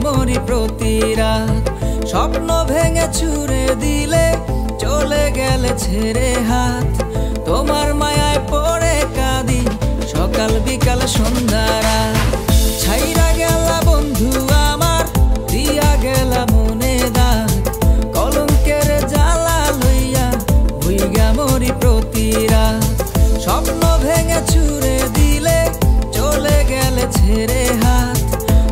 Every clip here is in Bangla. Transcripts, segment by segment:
মরি প্রতি রাত। স্বপ্ন ভেঙে ছুঁড়ে দিলে চলে গেলে ছেড়ে হাত। তোমার মায়ায় পড়ে কাঁদি সকাল বিকাল সন্ধ্যা রাত। ছাইরা গেলা বন্ধু আমার, দিয়া গেলা মনে দাগ। কলঙ্কের জ্বালা লইয়া ভুইগা মরি প্রতি রাত। স্বপ্ন ভেঙে ছুঁড়ে দিলে চলে গেলে ছেড়ে হাত।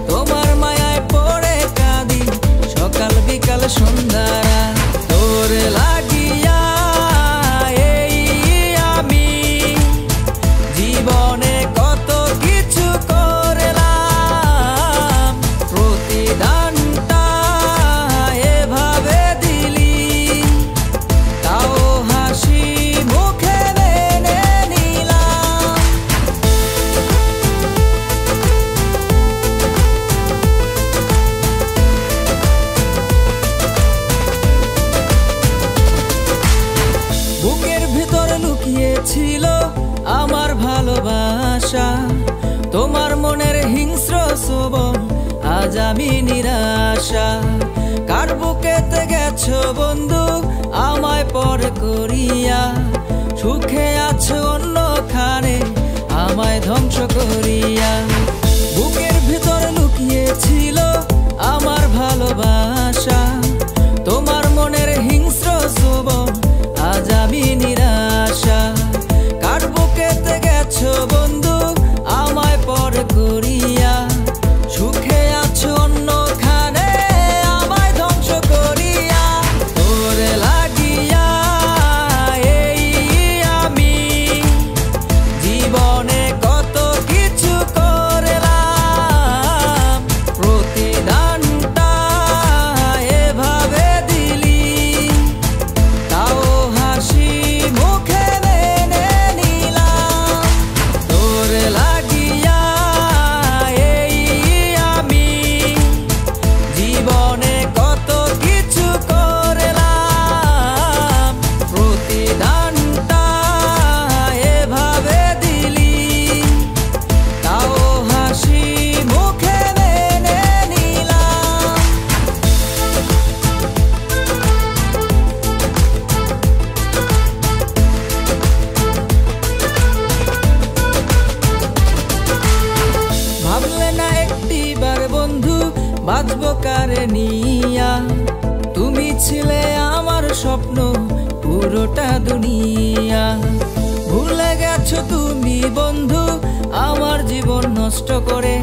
তোমার মায়ায় পড়ে কাঁদি সকাল বিকাল সন্ধ্যা রাত। তোর লাগিয়া এই আমি জীবনে কত কিছু করলাম, প্রতিদানটা এভাবে দিলি, তাও হাসি মুখে মেনে নিলাম। বুকের ভিতর লুকিয়েছিল আমার ভালোবাসা, তোমার মনের হিংস্র শোভন আজ আমি নিরাশা। কার বুকেতে গেছো বন্ধু আমায় পর করিয়া, সুখে আছো অন্যখানে আমায় ধ্বংস করিয়া। বুকের ভিতর লুকিয়েছিল আমার ভালোবাসা, তোমার মনের হিংস্র শোভন আজ আমি নিরাশা। কার বুকেতে গেছো বন্ধু আমায় পর করিয়া, সুখে আছো অন্যখানে আমায় ধ্বংস করিয়া। তোর লাগিয়া এই আমি জীবনে কত কিছু করলাম, প্রতিদানটা এভাবে দিলি, তাও হাসি মুখে মেনে নিলাম। তোর লাগিয়া এই আমি জীবনে কত কিছু করলাম, প্রতিদানটা এভাবে দিলি, তাও হাসি মুখে মেনে নিলাম। ভাবলে না একটিবার বন্ধু বাঁচবো কারে নিয়া, তুমি ছিলে আমার স্বপ্ন পুরোটা দুনিয়া। ভুলে গেছো তুমি বন্ধু আমার জীবন নষ্ট করে,